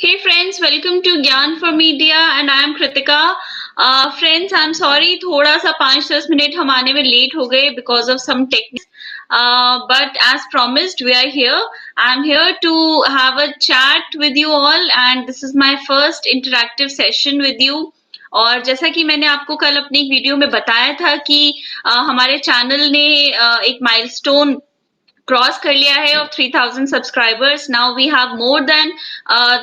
Hey friends, welcome to Gyan for Media and I am Kritika. Friends, I'm sorry थोड़ा सा 5-10 minute हम आने में लेट हो गए because of some techniques. But as promised, we are here. I'm here to have a chat with you all and this is my first interactive session with you. और जैसा कि मैंने आपको कल अपनी एक वीडियो में बताया था कि हमारे चैनल ने एक माइलस्टोन क्रॉस कर लिया है of 3000 subscribers. Now we have more than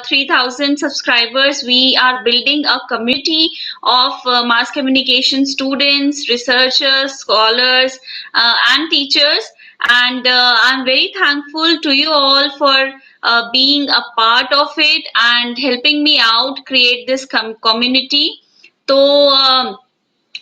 3000 subscribers. We are building a community of mass communication students, researchers, scholars, and teachers. And I'm very thankful to you all for being a part of it and helping me out create this community. तो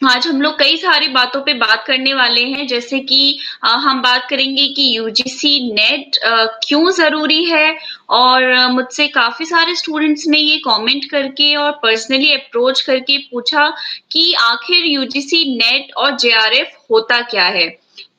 आज हम लोग कई सारी बातों पे बात करने वाले हैं जैसे कि हम बात करेंगे कि यूजीसी नेट क्यों जरूरी है और मुझसे काफी सारे स्टूडेंट्स ने ये कमेंट करके और पर्सनली अप्रोच करके पूछा कि आखिर यूजीसी नेट और जेआरएफ होता क्या है।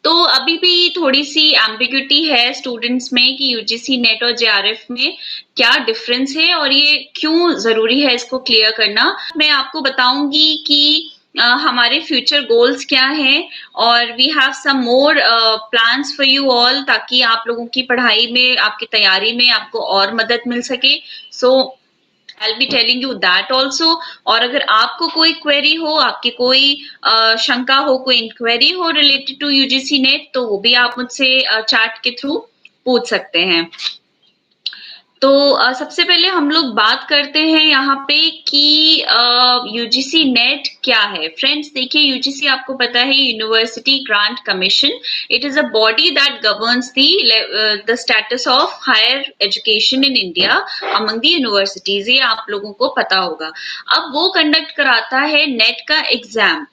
तो अभी भी थोड़ी सी एम्बिग्यूटी है स्टूडेंट्स में कि यूजीसी नेट और जेआरएफ में क्या डिफरेंस है और ये क्यों जरूरी है इसको क्लियर करना। मैं आपको बताऊंगी कि हमारे फ्यूचर गोल्स क्या हैं और we have some more plans for you all ताकि आप लोगों की पढ़ाई में आपकी तैयारी में आपको और मदद मिल सके। सो I'll be telling you that also। और अगर आपको कोई क्वेरी हो, आपकी कोई शंका हो, कोई इंक्वायरी हो रिलेटेड टू यूजीसी नेट तो वो भी आप मुझसे चैट के थ्रू पूछ सकते हैं। तो सबसे पहले हम लोग बात करते हैं यहाँ पे कि यूजीसी नेट क्या है। फ्रेंड्स देखिए, यूजीसी आपको पता है University Grant Commission. It is a body that governs the status of higher education in India among the universities. ये आप लोगों को पता होगा। अब वो कंडक्ट कराता है नेट का एग्जाम।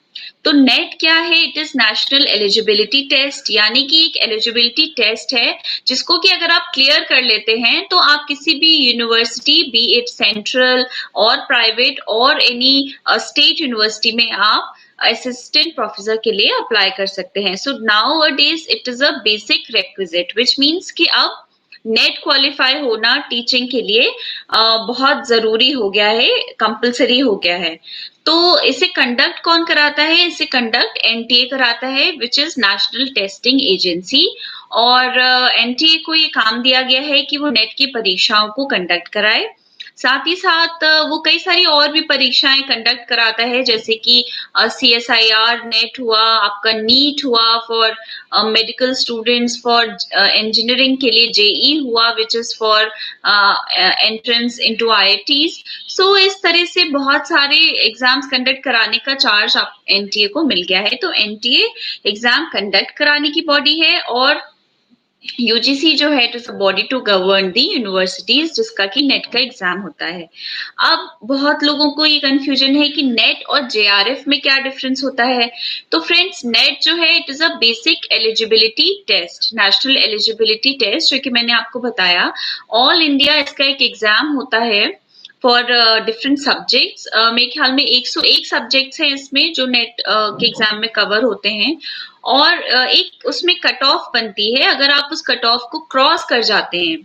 तो नेट क्या है? It is National Eligibility Test, यानी कि एक एलिजिबिलिटी टेस्ट है जिसको कि अगर आप क्लियर कर लेते हैं तो आप किसी भी यूनिवर्सिटी, बी इट सेंट्रल और प्राइवेट और एनी स्टेट यूनिवर्सिटी में आप असिस्टेंट प्रोफेसर के लिए अप्लाई कर सकते हैं। So now a days it is a basic requisite which means कि अब नेट क्वालिफाई होना टीचिंग के लिए बहुत जरूरी हो गया है, कंपलसरी हो गया है। तो इसे कंडक्ट कौन कराता है? इसे कंडक्ट एनटीए कराता है which is national testing agency. और एनटीए को ये काम दिया गया है कि वो नेट की परीक्षाओं को कंडक्ट कराए। साथ ही साथ वो कई सारी और भी परीक्षाएं कंडक्ट कराता है जैसे कि सीएसआईआर नेट हुआ, आपका नीट हुआ for medical students, for engineering के लिए जेई हुआ which is for entrance into IITs. So इस तरह से बहुत सारे एग्जाम्स कंडक्ट कराने का चार्ज आप एनटीए को मिल गया है। तो एनटीए एग्जाम कंडक्ट कराने की बॉडी है और यूजीसी जो है it is a body to govern the universities जिसका कि नेट का एग्जाम होता है। अब बहुत लोगों को ये कंफ्यूजन है कि नेट और जेआरएफ में क्या डिफरेंस होता है। तो फ्रेंड्स, नेट जो है it is a basic eligibility test, National Eligibility Test, जो कि मैंने आपको बताया ऑल इंडिया इसका एक एग्जाम होता है फॉर डिफरेंट सब्जेक्ट्स। मेरे ख्याल में 101 सब्जेक्ट्स हैं इसमें जो नेट के एग्जाम में कवर होते हैं और एक उसमें कट ऑफ बनती है। अगर आप उस कट ऑफ को क्रॉस कर जाते हैं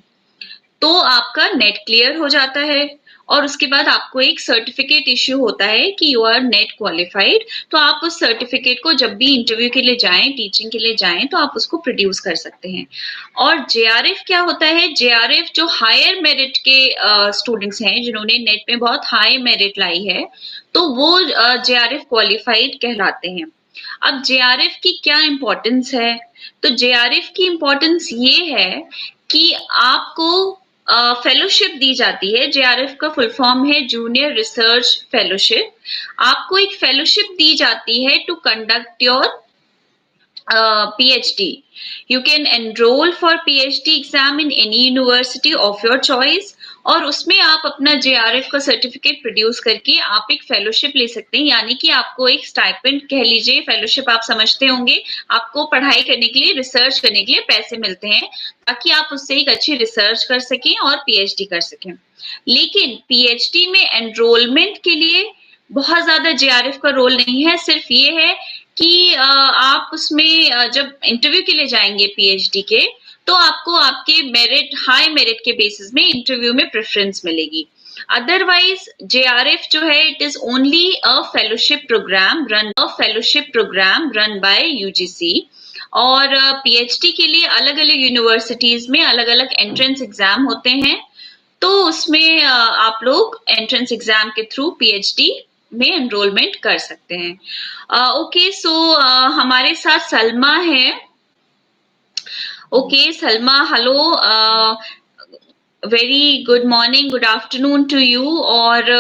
तो आपका नेट क्लियर हो जाता है और उसके बाद आपको एक सर्टिफिकेट इश्यू होता है कि यू आर नेट क्वालिफाइड। तो आप उस सर्टिफिकेट को जब भी इंटरव्यू के लिए जाएं, टीचिंग के लिए जाएं, तो आप उसको प्रोड्यूस कर सकते हैं। और जेआरएफ क्या होता है? जेआरएफ जो हायर मेरिट के स्टूडेंट्स हैं जिन्होंने नेट में बहुत हाई मेरिट लाई है तो वो जेआरएफ क्वालिफाइड कहलाते हैं। अब जेआरएफ की क्या इंपॉर्टेंस है? तो जेआरएफ की इंपॉर्टेंस ये है कि आपको फेलोशिप दी जाती है। जेआरएफ का फुल फॉर्म है जूनियर रिसर्च फेलोशिप। आपको एक फेलोशिप दी जाती है to conduct your PhD. You can enroll for PhD exam in any university of your choice और उसमें आप अपना जेआरएफ का सर्टिफिकेट प्रोड्यूस करके आप एक फेलोशिप ले सकते हैं, यानी कि आपको एक स्टाइपेंड कह लीजिए, फेलोशिप आप समझते होंगे, आपको पढ़ाई करने के लिए, रिसर्च करने के लिए पैसे मिलते हैं ताकि आप उससे एक अच्छी रिसर्च कर सकें और पीएचडी कर सकें। लेकिन पीएचडी में एनरोलमेंट के लिए बहुत ज्यादा जेआरएफ का रोल नहीं है, सिर्फ ये है कि आप उसमें जब इंटरव्यू के लिए जाएंगे पीएचडी के तो आपको आपके मेरिट, हाई मेरिट के बेसिस में इंटरव्यू में प्रेफरेंस मिलेगी। अदरवाइज JRF जो है it is only a fellowship program run by UGC, और PhD के लिए अलग अलग यूनिवर्सिटीज में अलग अलग एंट्रेंस एग्जाम होते हैं, तो उसमें आप लोग एंट्रेंस एग्जाम के थ्रू PhD में एनरोलमेंट कर सकते हैं। ओके, सो हमारे साथ सलमा है। Okay Salma, hello, very good morning, good afternoon to you. और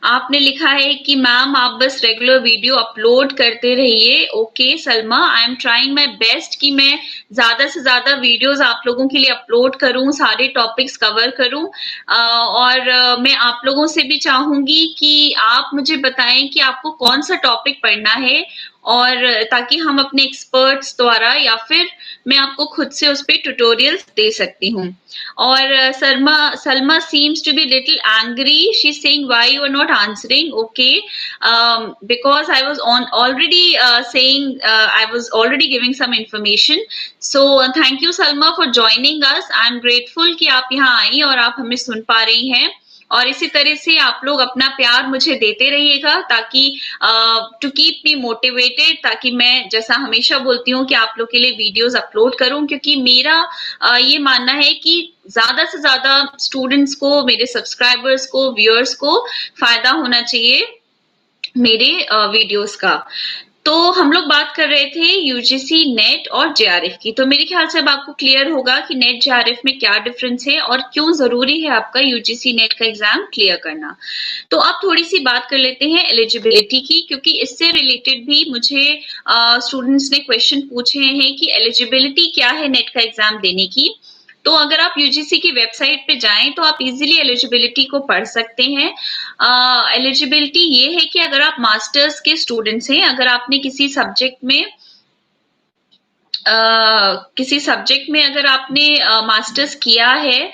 आपने लिखा है कि मैम आप बस रेगुलर वीडियो अपलोड करते रहिए। Okay Salma, I am trying my best कि मैं ज्यादा से ज्यादा वीडियोस आप लोगों के लिए अपलोड करूं, सारे टॉपिक्स कवर करूं। और मैं आप लोगों से भी चाहूंगी कि आप मुझे बताएं कि आपको कौन सा टॉपिक पढ़ना है, और ताकि हम अपने एक्सपर्ट्स द्वारा या फिर मैं आपको खुद से उस पर ट्यूटोरियल्स दे सकती हूँ। और Salma seems to be little angry. She's saying why you are not answering. Okay, because I was already saying I was already giving some information. So thank you Salma for joining us. I'm grateful कि आप यहाँ आई और आप हमें सुन पा रही हैं, और इसी तरह से आप लोग अपना प्यार मुझे देते रहिएगा ताकि टू कीप मी मोटिवेटेड, ताकि मैं जैसा हमेशा बोलती हूँ कि आप लोग के लिए वीडियोस अपलोड करूं, क्योंकि मेरा ये मानना है कि ज्यादा से ज्यादा स्टूडेंट्स को, मेरे सब्सक्राइबर्स को, व्यूअर्स को फायदा होना चाहिए मेरे वीडियोस का। तो हम लोग बात कर रहे थे UGC नेट और JRF की। तो मेरे ख्याल से अब आपको क्लियर होगा कि नेट JRF में क्या डिफरेंस है और क्यों जरूरी है आपका UGC नेट का एग्जाम क्लियर करना। तो अब थोड़ी सी बात कर लेते हैं एलिजिबिलिटी की, क्योंकि इससे रिलेटेड भी मुझे स्टूडेंट्स ने क्वेश्चन पूछे हैं कि एलिजिबिलिटी क्या है नेट का एग्जाम देने की। तो अगर आप UGC की वेबसाइट पे जाएं तो आप इजीली एलिजिबिलिटी को पढ़ सकते हैं। एलिजिबिलिटी ये है कि अगर आप मास्टर्स के स्टूडेंट्स हैं, अगर आपने किसी सब्जेक्ट में अगर आपने मास्टर्स किया है,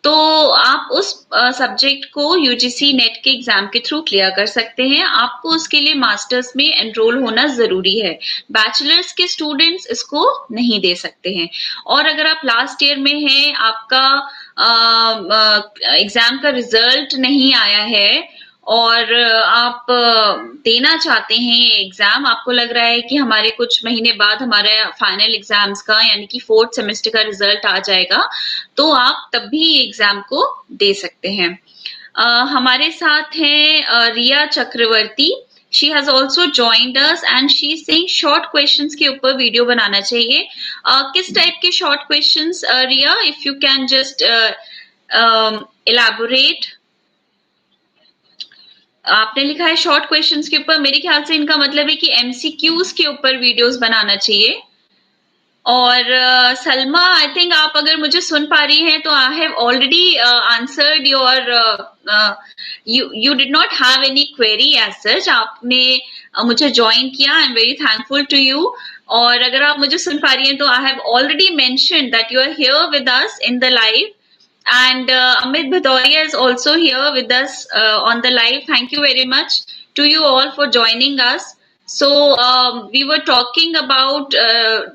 तो आप उस सब्जेक्ट को UGC नेट के एग्जाम के थ्रू क्लियर कर सकते हैं। आपको उसके लिए मास्टर्स में एनरोल होना जरूरी है। बैचलर्स के स्टूडेंट्स इसको नहीं दे सकते हैं। और अगर आप लास्ट ईयर में हैं, आपका एग्जाम का रिजल्ट नहीं आया है और आप देना चाहते हैं एग्जाम, आपको लग रहा है कि हमारे कुछ महीने बाद हमारे फाइनल एग्जाम्स का यानी कि 4th सेमेस्टर का रिजल्ट आ जाएगा, तो आप तब भी एग्जाम को दे सकते हैं। हमारे साथ हैं रिया चक्रवर्ती। She has also joined us and she's saying short questions के ऊपर वीडियो बनाना चाहिए। किस टाइप के short questions, Riya, if you can just elaborate। आपने लिखा है शॉर्ट क्वेश्चंस के ऊपर, मेरे ख्याल से इनका मतलब है कि MCQs के ऊपर वीडियोस बनाना चाहिए। और सलमा, आई थिंक आप अगर मुझे सुन पा रही हैं तो I have already answered your, you did not have any query as such. आपने मुझे ज्वाइन किया, I am very thankful to you. और अगर आप मुझे सुन पा रही हैं तो I have already mentioned that you are here with us in the live, and Amit Bhadoria is also here with us on the live. Thank you very much to you all for joining us. So we were talking about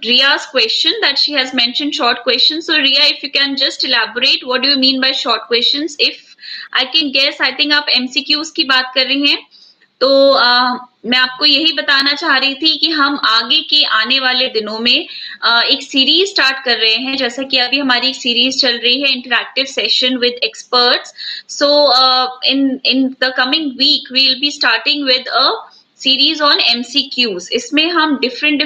Ria's question that she has mentioned short questions. So Ria, if you can just elaborate, what do you mean by short questions? If I can guess, I think आप MCQs की बात कर रही हैं। तो मैं आपको यही बताना चाह रही थी कि हम आगे के आने वाले दिनों में एक सीरीज स्टार्ट कर रहे हैं, जैसा कि अभी हमारी एक सीरीज चल रही है interactive session with experts. So in the coming week we will be starting with a series on MCQs। इसमें हम डिफरेंट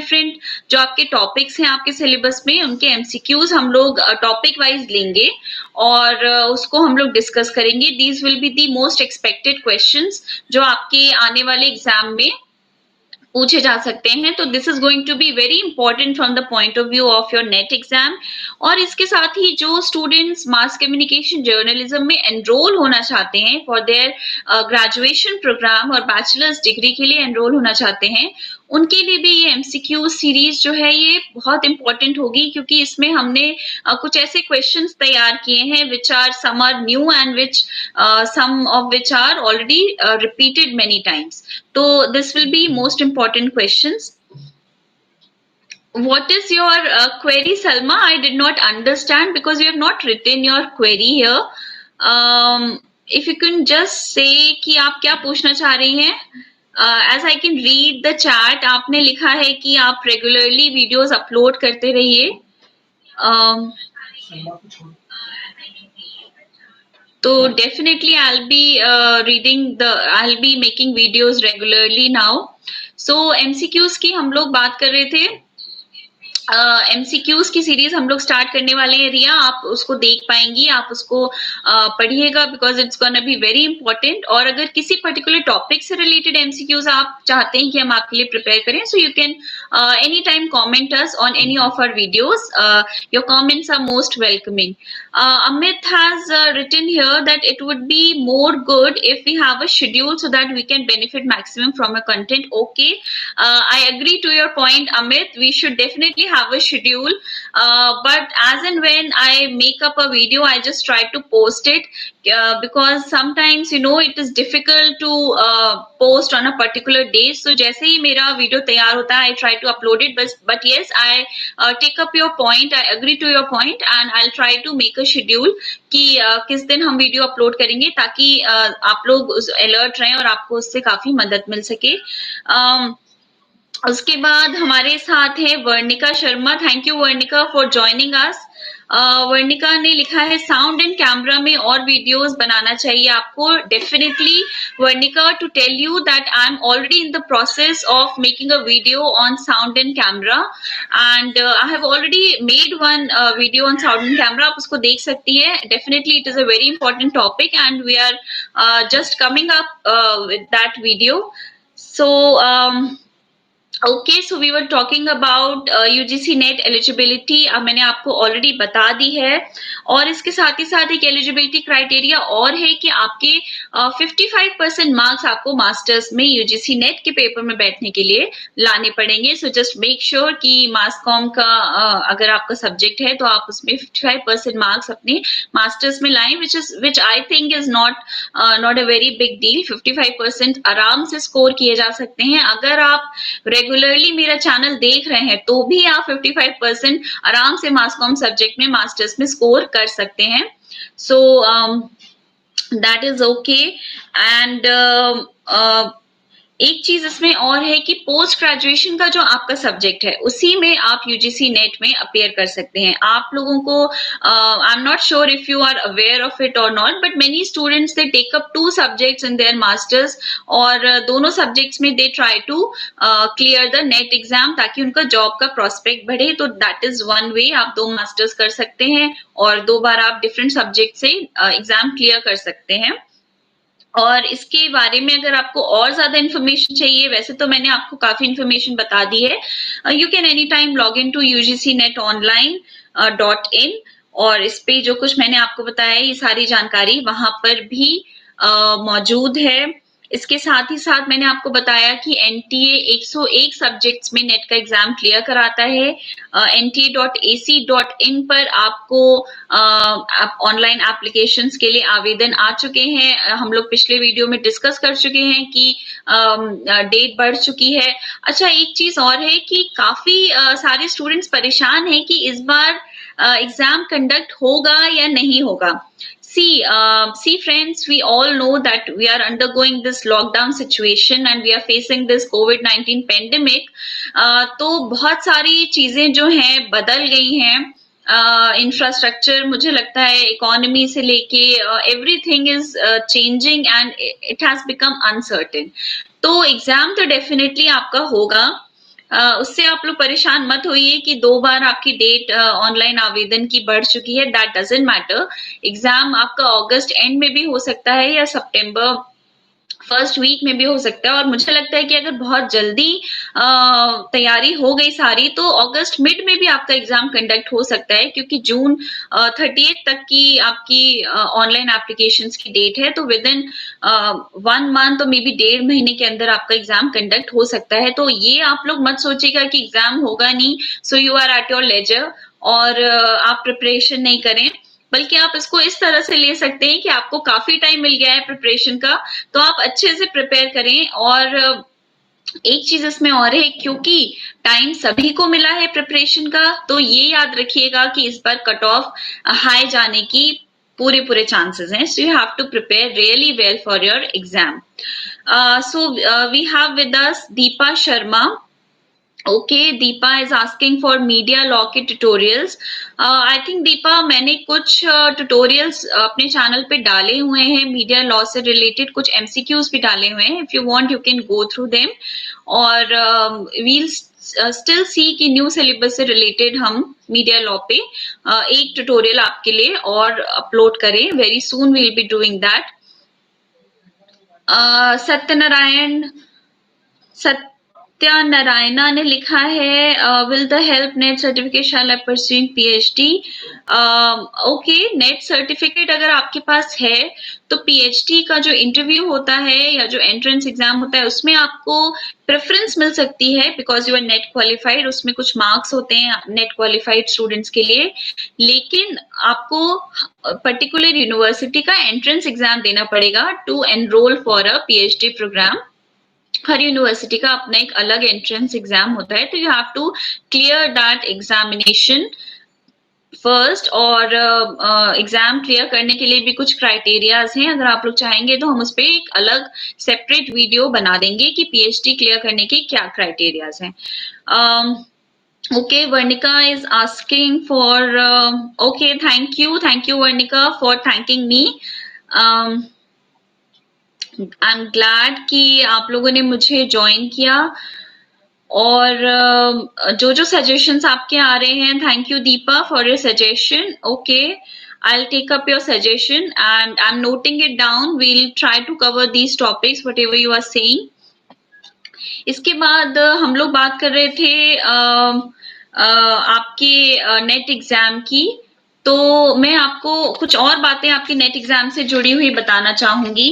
जो आपके टॉपिक्स हैं आपके सिलेबस में, उनके MCQs हम लोग टॉपिक वाइज लेंगे और उसको हम लोग डिस्कस करेंगे। These will be the most expected questions जो आपके आने वाले एग्जाम में पूछे जा सकते हैं। तो this is going to be very important from the point of view of your NET exam. और इसके साथ ही जो स्टूडेंट्स मास कम्युनिकेशन जर्नलिज्म में एनरोल होना चाहते हैं फॉर देयर ग्रेजुएशन प्रोग्राम और बैचलर्स डिग्री के लिए एनरोल होना चाहते हैं, उनके लिए भी ये MCQ सीरीज जो है ये बहुत इंपॉर्टेंट होगी, क्योंकि इसमें हमने कुछ ऐसे क्वेश्चंस तैयार किए हैं which are some are new and which some of which are already repeated many times. तो this will be most important questions. What is your query, Salma? I did not understand because you have not written your query here. If you can just say कि आप क्या पूछना चाह रही हैं? As I can read the chat, आपने लिखा है कि आप regularly videos upload करते रहिए. Um, तो definitely I'll be making videos regularly now. So MCQs की हम लोग बात कर रहे थे. एमसीक्यूज की सीरीज हम लोग स्टार्ट करने वाले हैं रिया, आप उसको देख पाएंगी, आप उसको पढ़िएगा because it's gonna be very important. और अगर किसी पर्टिकुलर टॉपिक से रिलेटेड एमसीक्यूज आप चाहते हैं कि हम आपके लिए प्रिपेयर करें, so you can any time comment us on any of our videos. Your comments are most welcoming. Amit has written here that it would be more good if we have a schedule so that we can benefit maximum from a content. Okay, I agree to your point, Amit. We should definitely have a schedule, but as and when I make up a video, I just try to post it because sometimes it is difficult to post on a particular day. So जैसे ही मेरा video तैयार होता है, I try to upload it. But yes, I take up your point. I agree to your point, and I'll try to make a schedule कि किस दिन हम video upload करेंगे ताकि आप लोग अलर्ट रहें और आपको उससे काफी मदद मिल सके. उसके बाद हमारे साथ है Varnika Sharma. Thank you Varnika for joining us. Varnika ने लिखा है साउंड एंड कैमरा में और वीडियोस बनाना चाहिए आपको. Definitely Varnika, to tell you that I am already in the process of making a video on sound and camera, and I have already made one video on sound and camera. आप उसको देख सकती है. Definitely it is a very important topic and we are just coming up with that video. So okay, so we were talking about UGC NET eligibility. अब मैंने आपको already बता दी है. और इसके साथ ही साथ एक एलिजिबिलिटी क्राइटेरिया और है कि आपके 55% मार्क्स आपको मास्टर्स में यूजीसी नेट के पेपर में बैठने के लिए लाने पड़ेंगे. सो जस्ट मेक श्योर कि मास कॉम का अगर आपका सब्जेक्ट है तो आप उसमें 55% मार्क्स अपने मास्टर्स में लाएं, which I think is not a very big deal. 55% आराम से स्कोर किए जा सकते हैं. अगर आप रेगुलरली मेरा चैनल देख रहे हैं तो भी आप 55% आराम से मास कॉम सब्जेक्ट में मास्टर्स में स्कोर कर सकते हैं. So that is okay. And एक चीज इसमें और है कि पोस्ट ग्रेजुएशन का जो आपका सब्जेक्ट है उसी में आप यूजीसी नेट में अपेयर कर सकते हैं. आप लोगों को I am not sure if you are aware of it और not, but many students they take up 2 subjects in their masters और दोनों सब्जेक्ट्स में they try to clear the NET exam ताकि उनका जॉब का प्रोस्पेक्ट बढ़े. तो that is one way. आप 2 मास्टर्स कर सकते हैं और 2 बार आप डिफरेंट सब्जेक्ट से एग्जाम क्लियर कर सकते हैं. और इसके बारे में अगर आपको और ज्यादा इन्फॉर्मेशन चाहिए, वैसे तो मैंने आपको काफी इन्फॉर्मेशन बता दी है. You can any time log in to UGCnetonline.in और इस पे जो कुछ मैंने आपको बताया ये सारी जानकारी वहां पर भी मौजूद है. इसके साथ ही साथ मैंने आपको बताया कि एनटीए 101 सब्जेक्ट्स में नेट का एग्जाम क्लियर कराता है. nta.ac.in पर आपको ऑनलाइन एप्लीकेशंस के लिए आवेदन आ चुके हैं. हम लोग पिछले वीडियो में डिस्कस कर चुके हैं कि डेट बढ़ चुकी है. अच्छा, एक चीज और है कि काफी सारे स्टूडेंट्स परेशान हैं कि इस बार एग्जाम कंडक्ट होगा या नहीं होगा. See friends, we all know that we are undergoing this lockdown situation and we are facing this COVID-19 pandemic. तो बहुत सारी चीजें जो हैं बदल गई हैं. इंफ्रास्ट्रक्चर मुझे लगता है इकोनॉमी से लेके everything is changing and it has become uncertain. तो एग्जाम तो डेफिनेटली आपका होगा. उससे आप लोग परेशान मत होइए कि 2 बार आपकी डेट ऑनलाइन आवेदन की बढ़ चुकी है. That doesn't matter. एग्जाम आपका अगस्त एंड में भी हो सकता है या सितंबर फर्स्ट वीक में भी हो सकता है. और मुझे लगता है कि अगर बहुत जल्दी तैयारी हो गई सारी तो अगस्त मिड में भी आपका एग्जाम कंडक्ट हो सकता है, क्योंकि जून 30 तक की आपकी ऑनलाइन एप्लीकेशंस की डेट है. तो विद इन 1 मंथ तो मे बी 1.5 महीने के अंदर आपका एग्जाम कंडक्ट हो सकता है. तो ये आप लोग मत सोचिएगा कि एग्जाम होगा नहीं, so you are at your leisure और आप प्रिपरेशन नहीं करें, बल्कि आप इसको इस तरह से ले सकते हैं कि आपको काफी टाइम मिल गया है प्रिपरेशन का, तो आप अच्छे से प्रिपेयर करें. और एक चीज इसमें और है, क्योंकि टाइम सभी को मिला है प्रिपरेशन का, तो ये याद रखिएगा कि इस बार कट ऑफ हाई जाने की पूरे पूरे चांसेस हैं. So you have to prepare really well for your exam. So we have with us Deepa Sharma. Okay, Deepa is asking for media law के tutorials. I think Deepa, मैंने कुछ tutorials अपने channel पे डाले हुए हैं media law से related, कुछ MCQs भी डाले हुए हैं. If you want, you can go through them. और we'll still see कि new syllabus से related हम media law पे एक tutorial आपके लिए और upload करें. Very soon we'll be doing that. Satyanarayan सत्यानारायणा ने लिखा है will the help NET certificate shall I pursuing PhD. Okay, NET certificate अगर आपके पास है तो पीएचडी का जो इंटरव्यू होता है या जो एंट्रेंस एग्जाम होता है उसमें आपको प्रेफरेंस मिल सकती है because you are NET qualified. उसमें कुछ मार्क्स होते हैं नेट क्वालिफाइड स्टूडेंट्स के लिए, लेकिन आपको पर्टिकुलर यूनिवर्सिटी का एंट्रेंस एग्जाम देना पड़ेगा to enrol for a PhD programme. हर यूनिवर्सिटी का अपना एक अलग एंट्रेंस एग्जाम होता है, तो you have to clear that examination first. और एग्जाम क्लियर करने के लिए भी कुछ क्राइटेरियाज हैं. अगर आप लोग चाहेंगे तो हम उस पर एक अलग सेपरेट वीडियो बना देंगे कि पीएचडी क्लियर करने के क्या क्राइटेरियाज हैं. Okay, Varnika is asking for okay, thank you Varnika for thanking me. I am glad कि आप लोगों ने मुझे ज्वाइन किया और जो जो सजेशंस आपके आ रहे हैं, thank you Deepa for your suggestion. Okay, I'll take up your suggestion and I'm noting it down. We'll try to cover these topics, whatever you are saying. इसके बाद हम लोग बात कर रहे थे आपके नेट एग्जाम की. तो मैं आपको कुछ और बातें आपके नेट एग्जाम से जुड़ी हुई बताना चाहूंगी.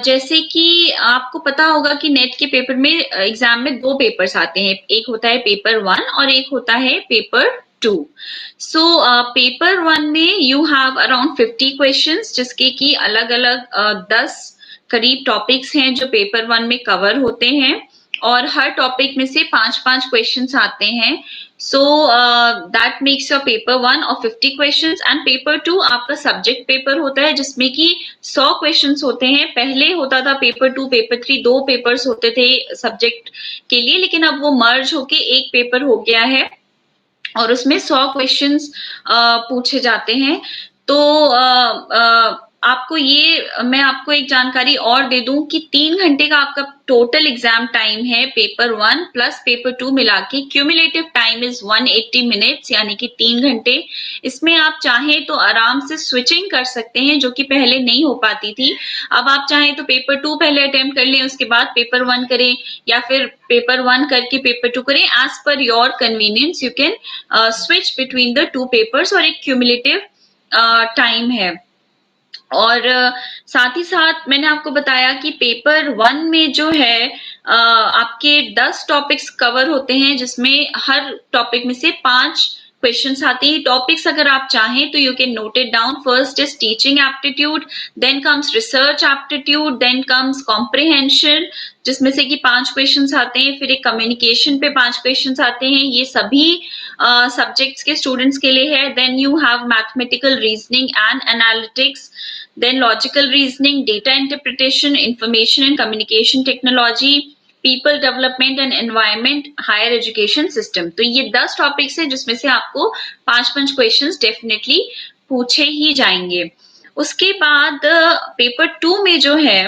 जैसे कि आपको पता होगा कि नेट के पेपर में एग्जाम में 2 पेपर्स आते हैं. एक होता है पेपर 1 और एक होता है पेपर 2. सो पेपर 1 में यू हैव अराउंड 50 क्वेश्चंस, जिसके कि अलग अलग 10 करीब टॉपिक्स हैं जो पेपर 1 में कवर होते हैं और हर टॉपिक में से 5-5 क्वेश्चंस आते हैं. So that makes your paper 1 of 50 questions and paper 2 आपका सब्जेक्ट पेपर होता है जिसमें कि 100 क्वेश्चंस होते हैं. पहले होता था पेपर 2 पेपर 3 2 पेपर्स होते थे सब्जेक्ट के लिए, लेकिन अब वो मर्ज होके एक पेपर हो गया है और उसमें 100 क्वेश्चंस पूछे जाते हैं. तो आपको ये मैं आपको एक जानकारी और दे दूं कि 3 घंटे का आपका टोटल एग्जाम टाइम है पेपर 1 प्लस पेपर 2 मिला के. क्यूमुलेटिव टाइम इज 180 मिनट्स, यानी कि 3 घंटे. इसमें आप चाहें तो आराम से स्विचिंग कर सकते हैं, जो कि पहले नहीं हो पाती थी. अब आप चाहें तो पेपर 2 पहले अटेम्प्ट कर लें, उसके बाद पेपर 1 करें, या फिर पेपर 1 करके पेपर 2 करें. As per your convenience you can switch between the 2 papers और एक क्यूमुलेटिव टाइम है. और साथ ही साथ मैंने आपको बताया कि पेपर 1 में जो है आपके 10 टॉपिक्स कवर होते हैं, जिसमें हर टॉपिक में से 5 क्वेश्चंस आते हैं. टॉपिक्स अगर आप चाहें तो you can note it down. First is teaching aptitude, then comes research aptitude, then comes comprehension, जिसमें से कि 5 क्वेश्चंस आते हैं. फिर एक कम्युनिकेशन पे 5 क्वेश्चंस आते हैं. ये सभी सब्जेक्ट्स के स्टूडेंट्स के लिए है. Then you have mathematical reasoning and analytics, then logical reasoning, data interpretation, information and communication technology, people development and environment, higher education system. तो ये 10 टॉपिक्स है जिसमें से आपको 5-5 क्वेश्चंस डेफिनेटली पूछे ही जाएंगे. उसके बाद पेपर 2 में जो है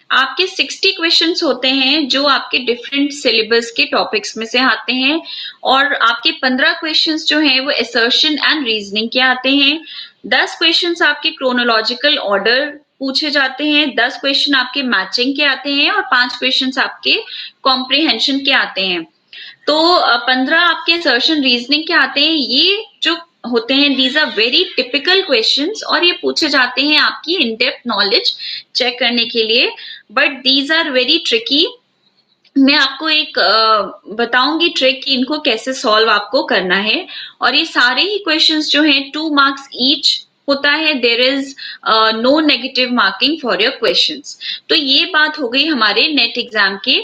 आपके 60 क्वेश्चंस होते हैं जो आपके डिफरेंट सिलेबस के टॉपिक्स में से आते हैं, और आपके 15 क्वेश्चंस जो हैं वो असर्शन एंड रीजनिंग के आते हैं. 10 क्वेश्चंस आपके क्रोनोलॉजिकल ऑर्डर पूछे जाते हैं, 10 क्वेश्चन आपके मैचिंग के आते हैं और 5 क्वेश्चंस आपके कॉम्प्रिहेंशन के आते हैं. तो 15 आपके असर्शन रीजनिंग के आते हैं. ये जो होते हैं these are very typical questions और ये पूछे जाते हैं आपकी इन डेप्थ नॉलेज चेक करने के लिए, but these are very tricky. मैं आपको एक बताऊंगी ट्रिक कि इनको कैसे सॉल्व आपको करना है. और ये सारे ही क्वेश्चंस जो हैं 2 मार्क्स ईच होता है. There is no negative marking for your questions. तो ये बात हो गई हमारे नेट एग्जाम के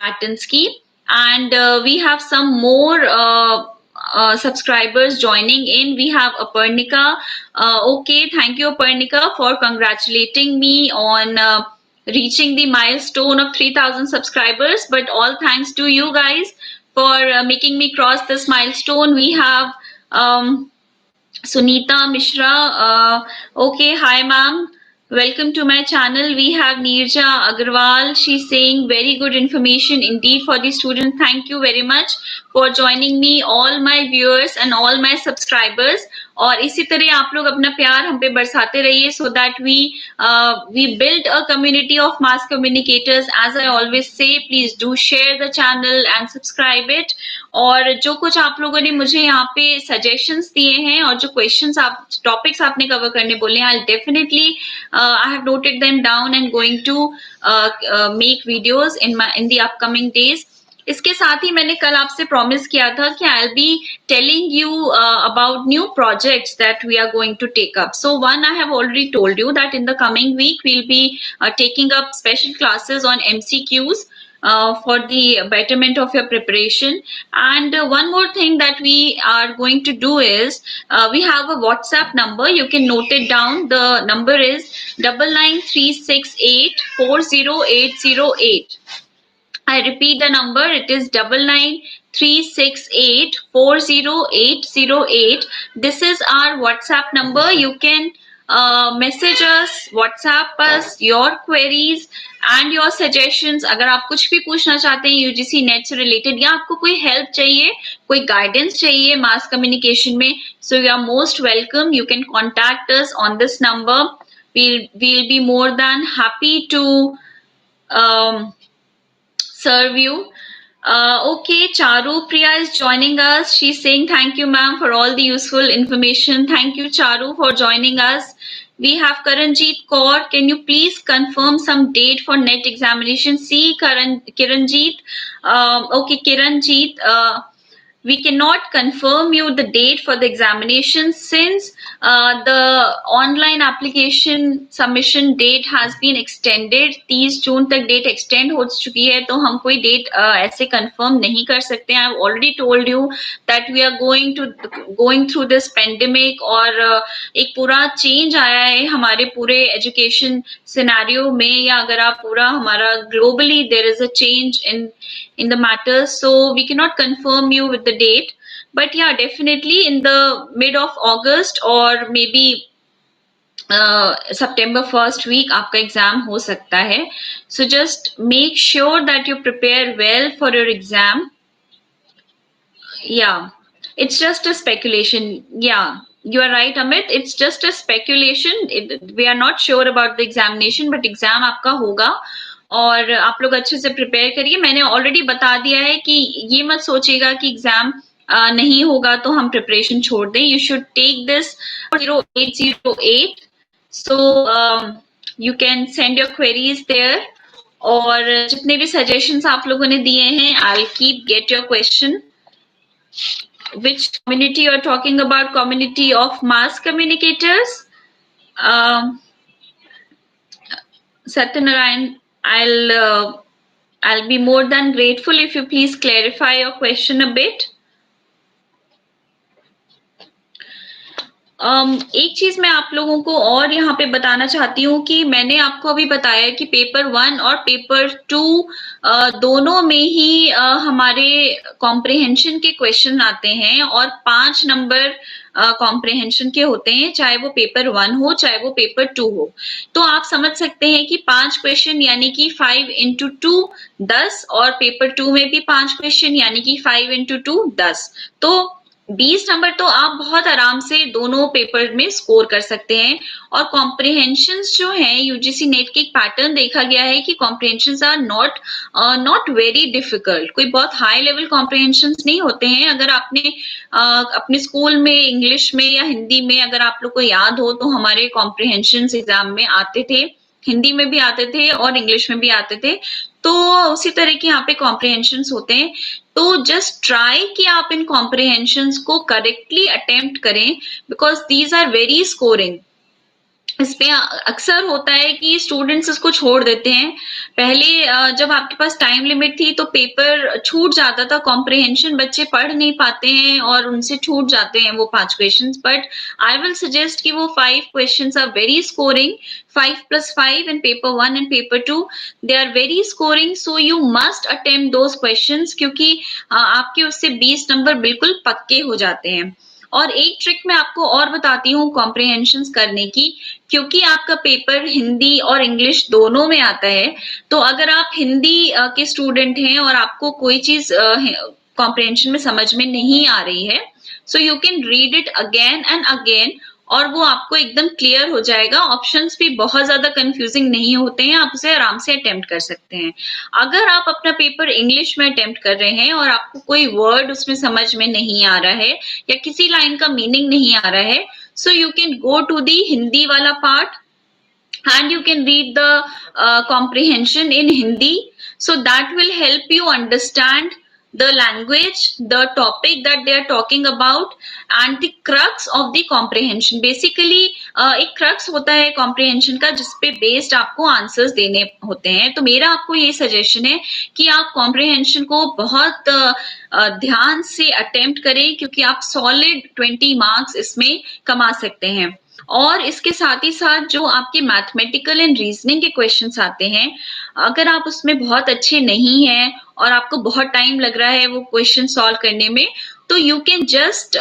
patterns की, and we have some more subscribers joining in. We have Aparnika. Okay, thank you Aparnika for congratulating me on reaching the milestone of 3000 subscribers, but all thanks to you guys for making me cross this milestone. We have Sunita Mishra. Okay, hi ma'am. Welcome to my channel. We have Neerja Agarwal. She's saying very good information indeed for the student. Thank you very much for joining me, all my viewers and all my subscribers. और इसी तरह आप लोग अपना प्यार हम पे बरसाते रहिए so that we build a community of mass communicators. As I always say, please do share the channel and subscribe it. और जो कुछ आप लोगों ने मुझे यहाँ पे suggestions दिए हैं और जो questions आप topics आपने cover करने बोले हैं, I'll definitely I have noted them down and going to make videos in the upcoming days. इसके साथ ही मैंने कल आपसे promise किया था कि I'll be telling you about new projects that we are going to take up. So one, I have already told you that in the coming week we'll be taking up special classes on MCQs for the betterment of your preparation. And one more thing that we are going to do is we have a WhatsApp number. You can note it down. The number is 99368 40808. I repeat the number. It is 99368 40808. This is our WhatsApp number. You can message us, WhatsApp us your queries and your suggestions. अगर आप कुछ भी पूछना चाहते हैं UGC net से related या आपको कोई हेल्प चाहिए, कोई गाइडेंस चाहिए मास कम्युनिकेशन में, so you are most welcome. You can contact us on this number. We'll be more than happy to serve you. Okay, Charu Priya is joining us. She's saying thank you ma'am for all the useful information. Thank you Charu for joining us. We have Karanjeet Kaur. Can you please confirm some date for net examination? See Kiranjeet. Okay, Kiranjeet. We cannot confirm you the date for the examination since the online application submission date has been extended. 30 जून तक date extend हो चुकी है, तो हम कोई date ऐसे confirm नहीं कर सकते हैं. I've already told you that we are going through this pandemic और एक पूरा change आया है हमारे पूरे education scenario में, या अगर आप पूरा हमारा globally there is a change in the matter, so we cannot confirm you with the date, but yeah, definitely in the mid of August or maybe September first week आपका exam हो सकता है. So just make sure that you prepare well for your exam. Yeah, it's just a speculation. Yeah, you are right Amit, it's just a speculation. We are not sure about the examination, but exam आपका होगा और आप लोग अच्छे से prepare करिए. मैंने already बता दिया है कि ये मत सोचिएगा कि एग्जाम नहीं होगा तो हम प्रिपरेशन छोड़ दें. You should take this 0808, so you can send your queries there. और जितने भी सजेशंस आप लोगों ने दिए हैं, I will keep get your question. Which community you are talking about? Community of mass communicators. Satyanarayan, I'll be more than grateful if you please clarify your question a bit. एक चीज मैं आप लोगों को और यहाँ पे बताना चाहती हूँ कि मैंने आपको अभी बताया कि पेपर 1 और पेपर 2 दोनों में ही हमारे कॉम्प्रिहेंशन के क्वेश्चन आते हैं और 5 नंबर कॉम्प्रिहेंशन के होते हैं, चाहे वो पेपर 1 हो चाहे वो पेपर 2 हो. तो आप समझ सकते हैं कि 5 क्वेश्चन यानी कि 5 into 2 10, और पेपर 2 में भी 5 क्वेश्चन यानी कि 5 into 2 10. तो 20 नंबर तो आप बहुत आराम से दोनों पेपर में स्कोर कर सकते हैं. और कॉम्प्रिहेंशंस जो हैं, यूजीसी नेट के एक पैटर्न देखा गया है कि comprehensions are not very difficult. कोई बहुत हाई लेवल कॉम्प्रिहेंशंस नहीं होते हैं. अगर आपने अपने स्कूल में इंग्लिश में या हिंदी में अगर आप लोग को याद हो तो हमारे कॉम्प्रिहेंशंस एग्जाम में आते थे, हिंदी में भी आते थे और इंग्लिश में भी आते थे. तो उसी तरह के यहाँ पे कॉम्प्रिहेंशंस होते हैं. तो जस्ट ट्राई कि आप इन कॉम्प्रिहेंशंस को करेक्टली अटेम्प्ट करें, because these are very scoring. इसमें अक्सर होता है कि स्टूडेंट्स इसको छोड़ देते हैं। पहले जब आपके पास टाइम लिमिट थी तो पेपर छूट जाता था, कॉम्प्रिहेंशन बच्चे पढ़ नहीं पाते हैं और उनसे छूट जाते हैं वो 5 questions. But I will suggest कि वो 5 questions are very scoring, 5 + 5 in paper 1 and paper 2 they are very scoring, so you must attempt those questions, क्योंकि आपके उससे 20 नंबर बिल्कुल पक्के हो जाते हैं। और एक ट्रिक मैं आपको और बताती हूँ कॉम्प्रिहेंशंस करने की, क्योंकि आपका पेपर हिंदी और इंग्लिश दोनों में आता है, तो अगर आप हिंदी के स्टूडेंट हैं और आपको कोई चीज कॉम्प्रिहेंशन में समझ में नहीं आ रही है, सो you can read it again and again और वो आपको एकदम क्लियर हो जाएगा। ऑप्शंस भी बहुत ज्यादा कंफ्यूजिंग नहीं होते हैं, आप उसे आराम से अटेम्प्ट कर सकते हैं। अगर आप अपना पेपर इंग्लिश में अटेम्प्ट कर रहे हैं और आपको कोई वर्ड उसमें समझ में नहीं आ रहा है या किसी लाइन का मीनिंग नहीं आ रहा है, so you can go to the Hindi wala part and you can read the comprehension in Hindi, so that will help you understand the language, the topic that they are talking about and the crux of the comprehension. Basically एक crux होता है comprehension का जिसपे based आपको answers देने होते हैं। तो मेरा आपको ये suggestion है कि आप comprehension को बहुत ध्यान से attempt करें, क्योंकि आप solid 20 marks इसमें कमा सकते हैं। और इसके साथ ही साथ जो आपके मैथमेटिकल एंड रीजनिंग के क्वेश्चंस आते हैं, अगर आप उसमें बहुत अच्छे नहीं हैं और आपको बहुत टाइम लग रहा है वो क्वेश्चन सॉल्व करने में, तो you can just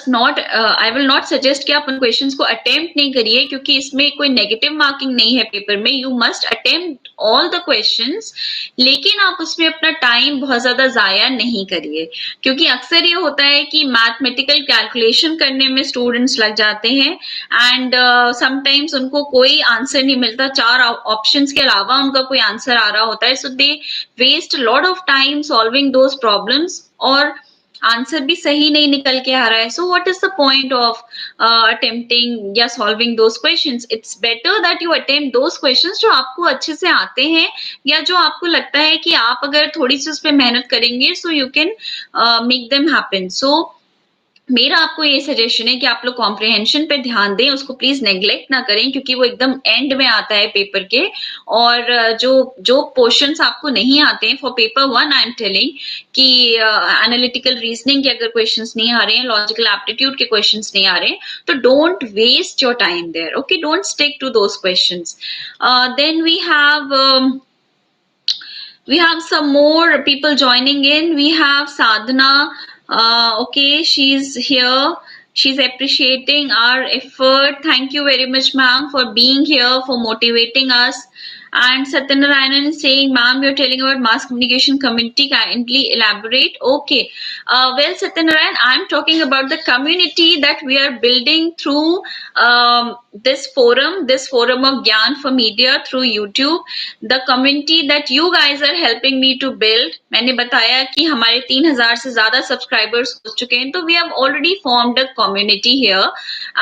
not I will not suggest कि आप उन क्वेश्चंस को अटेम्प्ट नहीं करिए, क्योंकि इसमें कोई नेगेटिव मार्किंग नहीं है पेपर में। You must attempt all the questions, लेकिन आप उसमें अपना टाइम बहुत ज्यादा जाया नहीं करिए, क्योंकि अक्सर ये होता है कि मैथमेटिकल कैलकुलेशन करने में स्टूडेंट्स लग जाते हैं एंड समटाइम्स उनको कोई आंसर नहीं मिलता, 4 ऑप्शंस के अलावा उनका कोई आंसर आ रहा होता है, so they waste lot of time solving those problems और आंसर भी सही नहीं निकल के आ रहा है। So what is the point of attempting या solving those questions? It's better that you attempt those questions जो आपको अच्छे से आते हैं या जो आपको लगता है कि आप अगर थोड़ी सी उस पर मेहनत करेंगे so you can make them happen. So मेरा आपको ये सजेशन है कि आप लोग कॉम्प्रिहेंशन पे ध्यान दें, उसको प्लीज नेग्लेक्ट ना करें, क्योंकि वो एकदम एंड में आता है पेपर के। और जो जो पोर्शंस आपको नहीं आते हैं for paper 1, I am telling कि एनालिटिकल रीजनिंग के अगर क्वेश्चंस नहीं आ रहे हैं, लॉजिकल एप्टीट्यूड के क्वेश्चंस नहीं आ रहे हैं, तो don't waste your time there, okay? Don't stick to those questions. Then we have some more people joining in. We have Sadhana. Okay, she's here. She's appreciating our effort. Thank you very much, ma'am, for being here, for motivating us. And Satyanarayanan is saying, ma'am, you're telling about mass communication community. Kindly elaborate. Okay. Well, Satyanarayan, I'm talking about the community that we are building through this forum of Gyan for Media through YouTube. The community that you guys are helping me to build. मैंने बताया कि हमारे 3000 से ज्यादा subscribers हो चुके हैं, तो we have already formed a community here,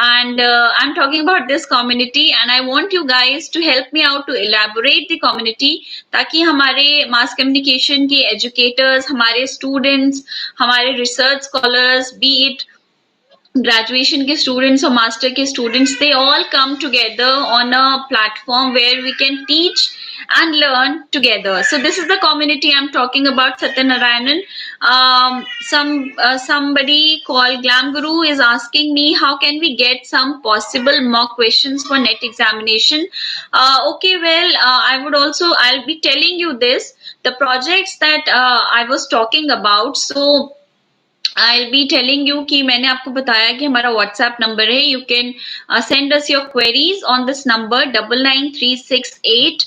and I'm talking about this community, and I want you guys to help me out to elaborate the community, ताकि हमारे मास कम्युनिकेशन के एजुकेटर्स, हमारे स्टूडेंट्स, हमारे research scholars, B it graduation के students or master के students, they all come together on a platform where we can teach and learn together. So this is the community I'm talking about, Satyanarayanan. Somebody called Glam Guru is asking me how can we get some possible mock questions for NET examination. Okay, well, I'll be telling you this, the projects that I was talking about. So I'll be telling you कि मैंने आपको बताया कि हमारा WhatsApp number है, you can send us your queries on this number 99368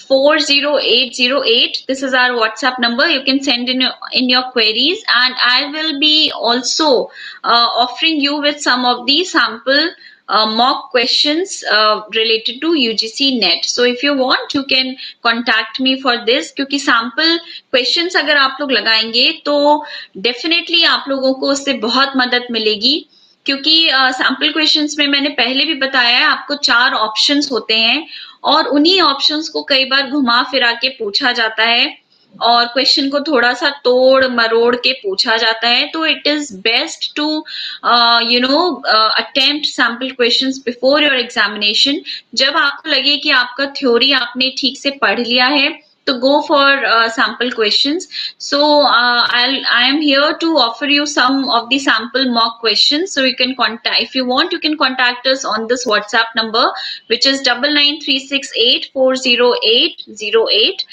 40808. This is our WhatsApp number. You can send in your queries, and I will be also offering you with some of the sample mock questions related to UGC NET. So if you want, you can contact me for this, क्योंकि sample questions अगर आप लोग लगाएंगे तो definitely आप लोगों को उससे बहुत मदद मिलेगी, क्योंकि सैम्पल क्वेश्चंस में मैंने पहले भी बताया है आपको 4 ऑप्शंस होते हैं और उन्हीं ऑप्शंस को कई बार घुमा फिरा के पूछा जाता है और क्वेश्चन को थोड़ा सा तोड़ मरोड़ के पूछा जाता है, तो it is best to attempt sample questions before your examination. जब आपको लगे कि आपका थ्योरी आपने ठीक से पढ़ लिया है, तो go for sample questions. So I am here to offer you some of the sample mock questions. So you can contact, if you want, you can contact us on this WhatsApp number, which is 9936840808.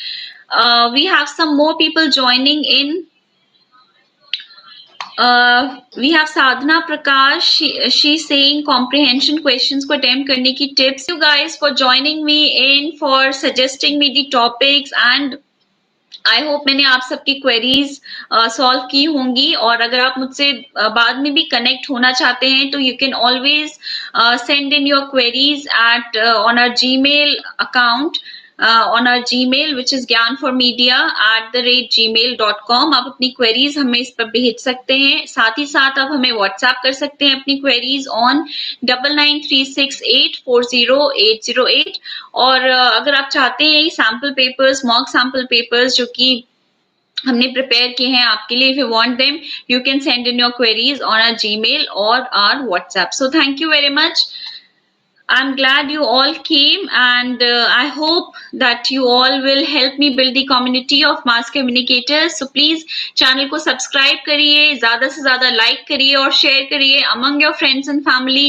We have some more people joining in. We have Sadhana Prakash. She's saying comprehension questions को attempt करने की tips. You guys for joining me in, for suggesting me the topics, and I hope मैंने आप सबकी queries solve की होंगी। और अगर आप मुझसे बाद में भी कनेक्ट होना चाहते हैं, तो you can always send in your queries at on our Gmail account, on our Gmail, which is gyanformedia@gmail.com। आप अपनी क्वेरीज हमें इस पर भेज सकते हैं। साथ ही साथ आप हमें व्हाट्सएप कर सकते हैं अपनी क्वेरीज ऑन 9936840808। और अगर आप चाहते हैं sample papers, mock sample papers जो कि हमने प्रिपेयर किए हैं आपके लिए, if you want them, you can send in your queries on our Gmail or our WhatsApp. So thank you very much. I'm glad you all came, and I hope that you all will help me build the community of mass communicators. So please channel को subscribe करिए, ज़्यादा से ज़्यादा like करिए और share करिए among your friends and family,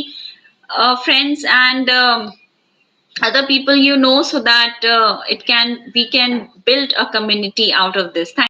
friends and other people you know, so that we can build a community out of this. Thank